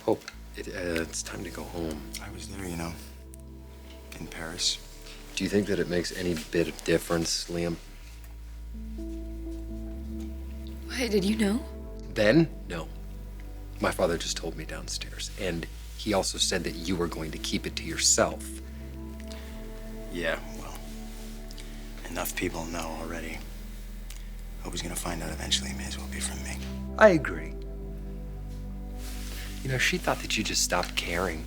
Hope, it's time to go home. I was there, you know, in Paris. Do you think that it makes any bit of difference, Liam? Why, did you know? Then, no. My father just told me downstairs, and he also said that you were going to keep it to yourself. Yeah, well, enough people know already. Hope he's gonna find out eventually. May as well be from me. I agree. You know, she thought that you just stopped caring.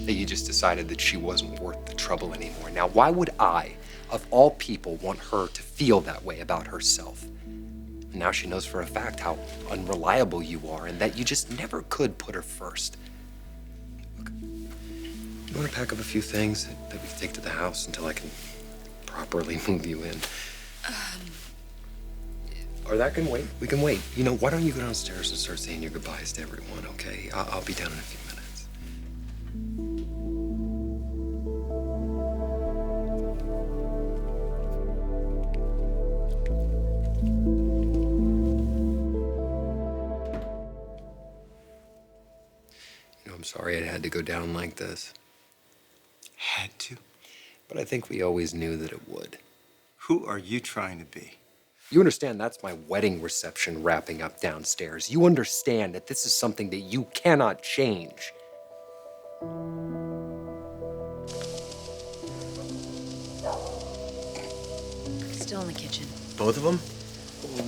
That you just decided that she wasn't worth the trouble anymore. Now, why would I, of all people, want her to feel that way about herself? And now she knows for a fact how unreliable you are and that you just never could put her first. Look, you want to pack up a few things that we can take to the house until I can properly move you in? Or that can wait. We can wait. You know, why don't you go downstairs and start saying your goodbyes to everyone, okay? I'll be down in a few minutes. I'm sorry it had to go down like this. Had to? But I think we always knew that it would. Who are you trying to be? You understand that's my wedding reception wrapping up downstairs. You understand that this is something that you cannot change. Still in the kitchen. Both of them?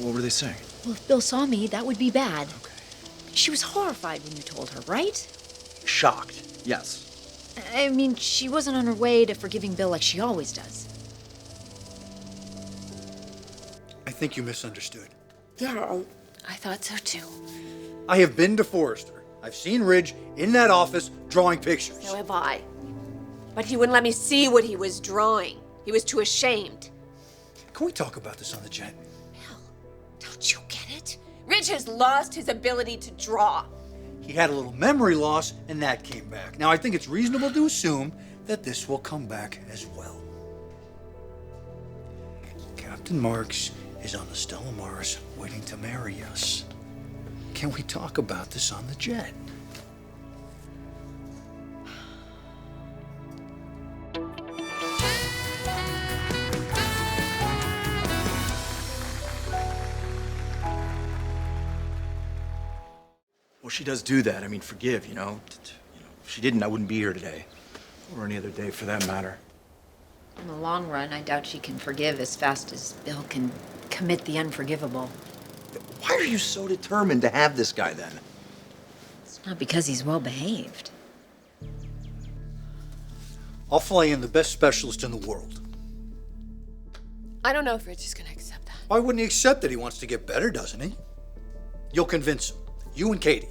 What were they saying? Well, if Bill saw me, that would be bad. Okay. She was horrified when you told her, right? Shocked, yes. I mean, she wasn't on her way to forgiving Bill like she always does. I think you misunderstood. Yeah, I thought so too. I have been to Forrester. I've seen Ridge in that office drawing pictures. So have I. But he wouldn't let me see what he was drawing. He was too ashamed. Can we talk about this on the jet? Bill, don't you get it? Ridge has lost his ability to draw. He had a little memory loss, and that came back. Now, I think it's reasonable to assume that this will come back as well. Captain Marks is on the Stella Maris waiting to marry us. Can we talk about this on the jet? Well, she does do that. I mean, forgive, you know. If she didn't, I wouldn't be here today. Or any other day, for that matter. In the long run, I doubt she can forgive as fast as Bill can commit the unforgivable. Why are you so determined to have this guy, then? It's not because he's well behaved. I'll fly in the best specialist in the world. I don't know if Ridge is gonna accept that. Why wouldn't he accept that he wants to get better, doesn't he? You'll convince him. You and Katie.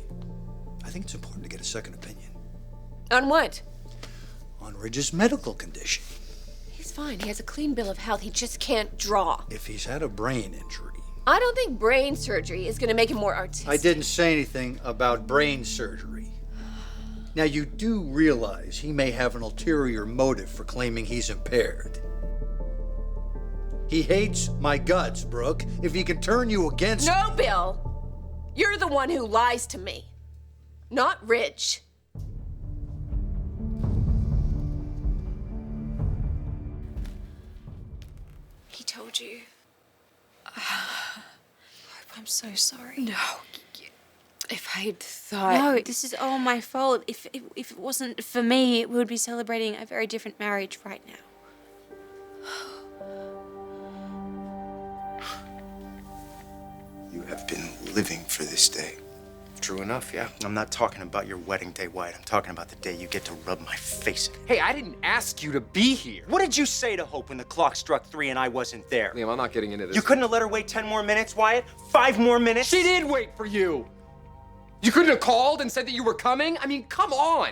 I think it's important to get a second opinion. On what? On Ridge's medical condition. He's fine. He has a clean bill of health. He just can't draw. If he's had a brain injury. I don't think brain surgery is gonna make him more artistic. I didn't say anything about brain surgery. Now, you do realize he may have an ulterior motive for claiming he's impaired. He hates my guts, Brooke. If he can turn you against me... No, Bill! You're the one who lies to me, not Ridge. He told you. I'm so sorry. No. If I'd thought... No, this is all my fault. If it wasn't for me, we would be celebrating a very different marriage right now. You have been living for this day. True enough, yeah. I'm not talking about your wedding day, Wyatt. I'm talking about the day you get to rub my face in. Hey, I didn't ask you to be here. What did you say to Hope when the clock struck 3 and I wasn't there? Liam, I'm not getting into this. You couldn't have let her wait 10 more minutes, Wyatt? 5 more minutes? She did wait for you. You couldn't have called and said that you were coming? I mean, come on.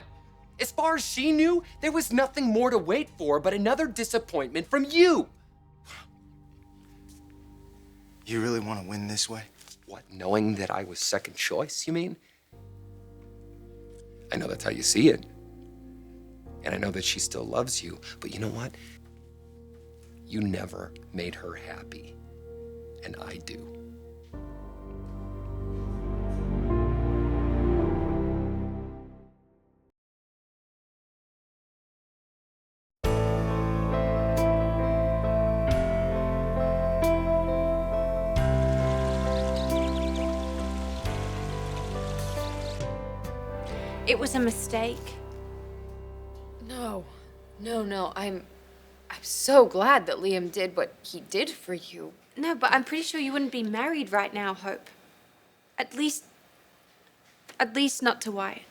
As far as she knew, there was nothing more to wait for but another disappointment from you. You really want to win this way? What, knowing that I was second choice, you mean? I know that's how you see it. And I know that she still loves you, but you know what? You never made her happy, and I do. it was a mistake. No. No. I'm so glad that Liam did what he did for you. No, but I'm pretty sure you wouldn't be married right now, Hope. At least not to Wyatt.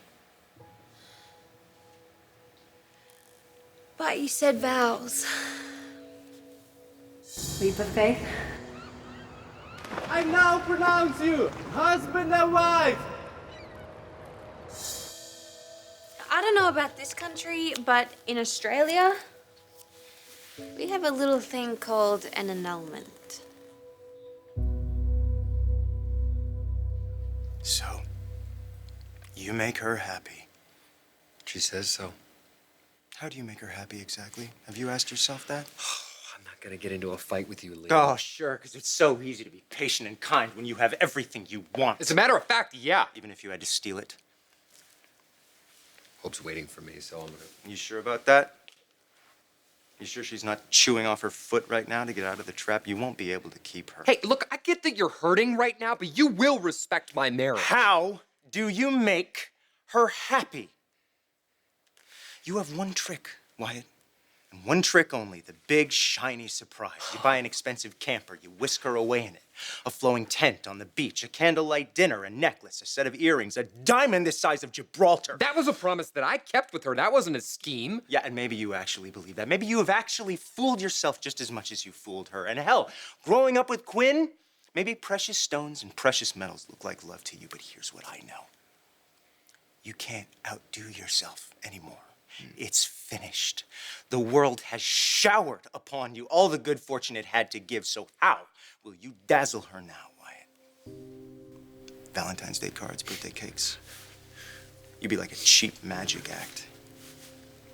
But you said vows. Leap of faith? I now pronounce you husband and wife. I don't know about this country, but in Australia, we have a little thing called an annulment. So, you make her happy. She says so. How do you make her happy exactly? Have you asked yourself that? I'm not gonna get into a fight with you, Liam. Oh, sure, because it's so easy to be patient and kind when you have everything you want. As a matter of fact, yeah. Even if you had to steal it? Hope's waiting for me, so I'm gonna... You sure about that? You sure she's not chewing off her foot right now to get out of the trap? You won't be able to keep her. Hey, look, I get that you're hurting right now, but you will respect my marriage. How do you make her happy? You have one trick, Wyatt. And one trick only, the big, shiny surprise. You buy an expensive camper, you whisk her away in it. A flowing tent on the beach, a candlelight dinner, a necklace, a set of earrings, a diamond the size of Gibraltar. That was a promise that I kept with her. That wasn't a scheme. Yeah, and maybe you actually believe that. Maybe you have actually fooled yourself just as much as you fooled her. And hell, growing up with Quinn, maybe precious stones and precious metals look like love to you, but here's what I know. You can't outdo yourself anymore. It's finished. The world has showered upon you all the good fortune it had to give, so how will you dazzle her now, Wyatt? Valentine's Day cards, birthday cakes. You'd be like a cheap magic act.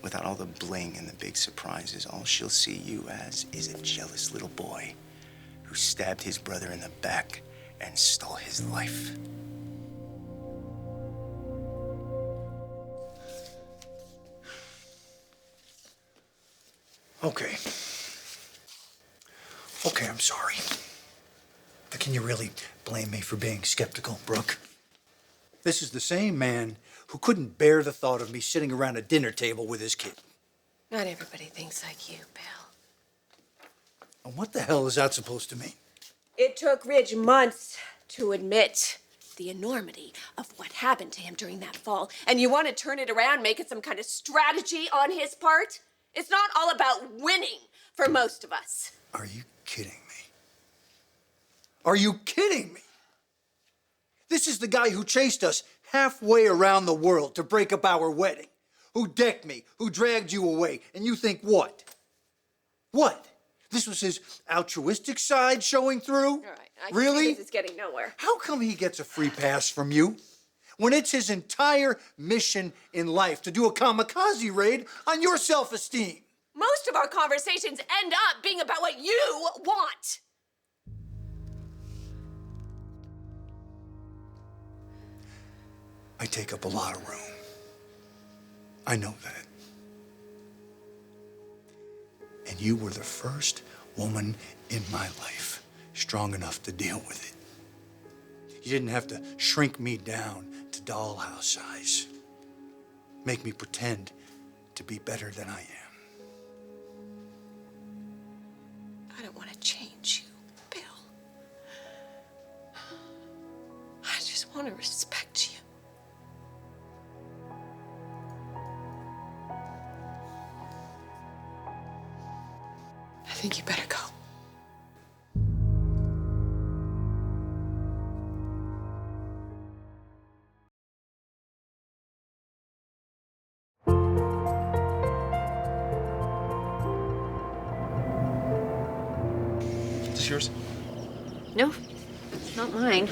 Without all the bling and the big surprises, all she'll see you as is a jealous little boy who stabbed his brother in the back and stole his life. Okay. Okay, I'm sorry. But can you really blame me for being skeptical, Brooke? This is the same man who couldn't bear the thought of me sitting around a dinner table with his kid. Not everybody thinks like you, Bill. And what the hell is that supposed to mean? It took Ridge months to admit the enormity of what happened to him during that fall. And you want to turn it around, make it some kind of strategy on his part? It's not all about winning for most of us. Are you kidding me? Are you kidding me? This is the guy who chased us halfway around the world to break up our wedding, who decked me, who dragged you away, and you think what? What? This was his altruistic side showing through? All right, I can Really? see this is getting nowhere. How come he gets a free pass from you when it's his entire mission in life to do a kamikaze raid on your self-esteem? Most of our conversations end up being about what you want. I take up a lot of room. I know that. And you were the first woman in my life strong enough to deal with it. You didn't have to shrink me down to dollhouse size. Make me pretend to be better than I am. I don't want to change you, Bill. I just want to respect you. I think you better go. Is this yours? No, it's not mine.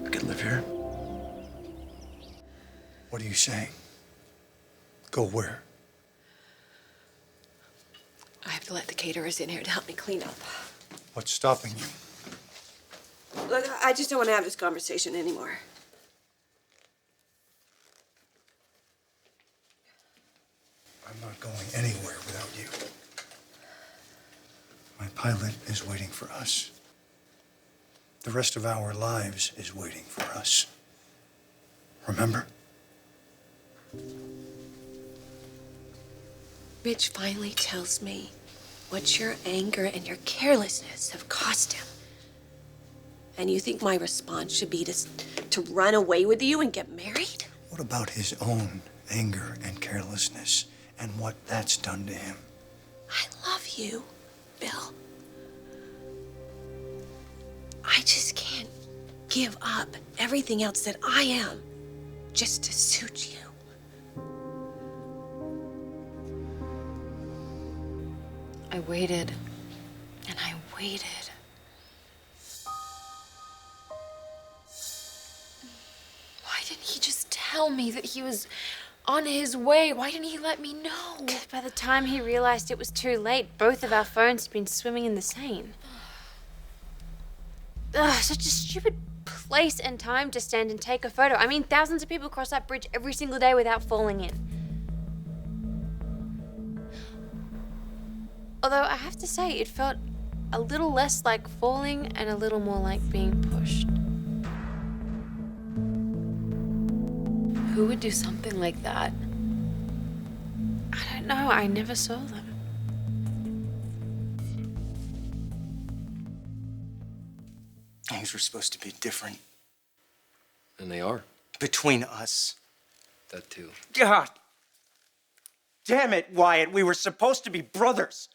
I could live here. What are you saying? Go where? I have to let the caterers in here to help me clean up. What's stopping you? Look, I just don't want to have this conversation anymore. I'm not going anywhere without you. My pilot is waiting for us. The rest of our lives is waiting for us. Remember? Rich finally tells me what your anger and your carelessness have cost him. And you think my response should be to run away with you and get married? What about his own anger and carelessness and what that's done to him? I love you, Bill. I just can't give up everything else that I am just to suit you. I waited, and I waited. Why didn't he just tell me that he was on his way? Why didn't he let me know? By the time he realized it was too late, both of our phones had been swimming in the Seine. Ugh, such a stupid place and time to stand and take a photo. I mean, thousands of people cross that bridge every single day without falling in. Although I have to say, it felt a little less like falling and a little more like being pushed. Who would do something like that? I don't know, I never saw them. Things were supposed to be different And they are. between us. That too. God damn it, Wyatt. We were supposed to be brothers.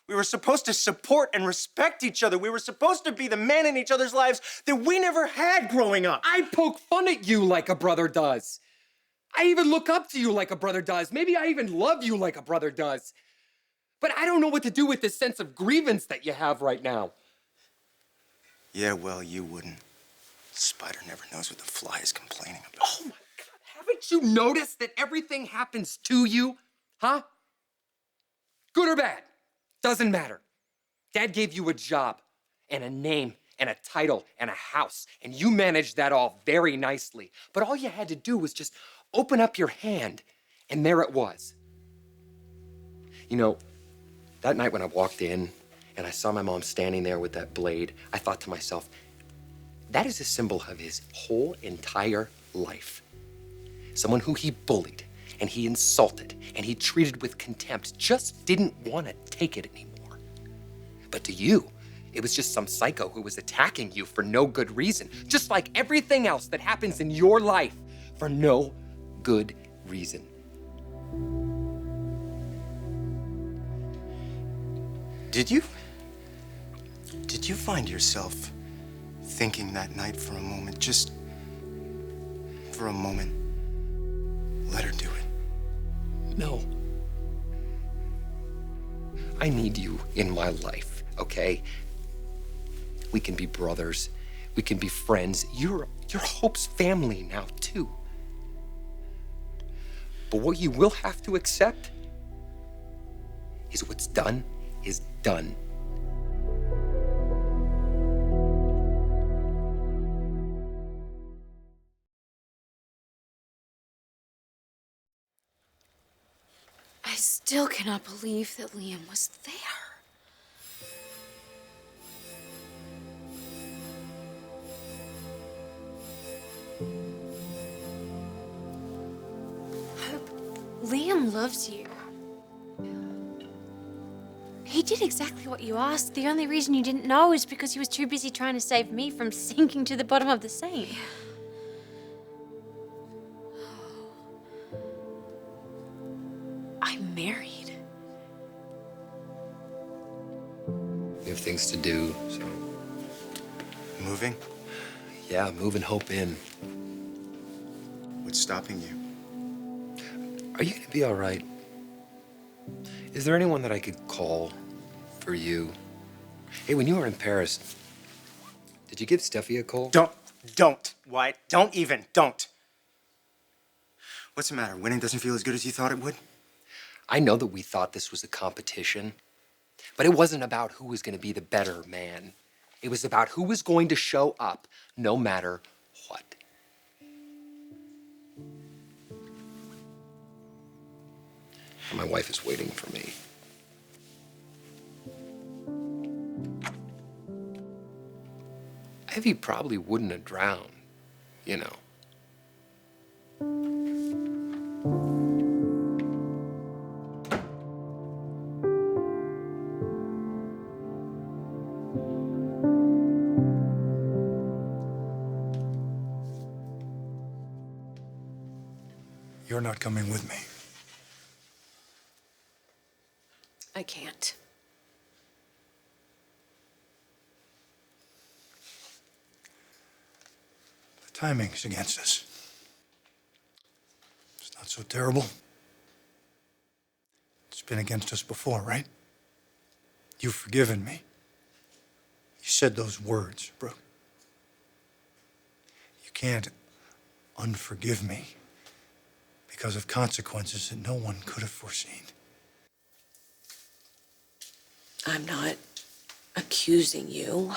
We were supposed to support and respect each other. We were supposed to be the man in each other's lives that we never had growing up. I poke fun at you like a brother does. I even look up to you like a brother does. Maybe I even love you like a brother does. But I don't know what to do with this sense of grievance that you have right now. Yeah, well, you wouldn't. Spider never knows what the fly is complaining about. Oh my God, haven't you noticed that everything happens to you? Huh? Good or bad? Doesn't matter. Dad gave you a job and a name and a title and a house, and you managed that all very nicely. But all you had to do was just open up your hand, and there it was. You know, that night when I walked in and I saw my mom standing there with that blade, I thought to myself, that is a symbol of his whole entire life. Someone who he bullied and he insulted and he treated with contempt just didn't want to take it anymore. But to you, it was just some psycho who was attacking you for no good reason, just like everything else that happens in your life for no good reason. Did you find yourself thinking that night for a moment, just for a moment, let her do it? No. I need you in my life, okay? We can be brothers. We can be friends. You're Hope's family now, too. But what you will have to accept is what's done is done. I still cannot believe that Liam was there. Hope, Liam loves you. He did exactly what you asked. The only reason you didn't know is because he was too busy trying to save me from sinking to the bottom of the Seine. I'm married. We have things to do, so Moving? yeah, moving Hope in. What's stopping you? Are you gonna be all right? Is there anyone that I could call for you? Hey, when you were in Paris, did you give Steffi a call? Don't, Wyatt. Don't. What's the matter? Winning doesn't feel as good as you thought it would? I know that we thought this was a competition, but it wasn't about who was gonna be the better man. It was about who was going to show up no matter what. And my wife is waiting for me. Evie probably wouldn't have drowned, you know. You're not coming with me. I can't. The timing's against us. It's not so terrible. It's been against us before, right? You've forgiven me. You said those words, Brooke. You can't unforgive me because of consequences that no one could have foreseen. I'm not accusing you.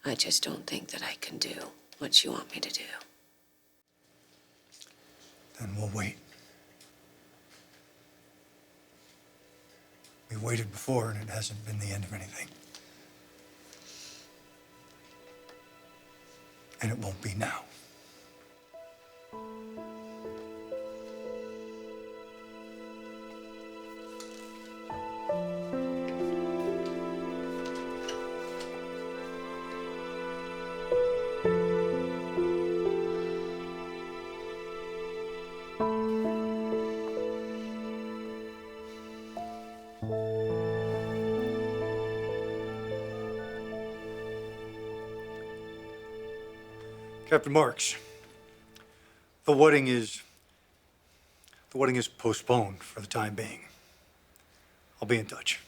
I just don't think that I can do what you want me to do. Then we'll wait. We waited before, and it hasn't been the end of anything. And it won't be now. Captain Marks, the wedding is postponed for the time being. I'll be in touch.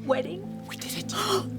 Wedding? We did it.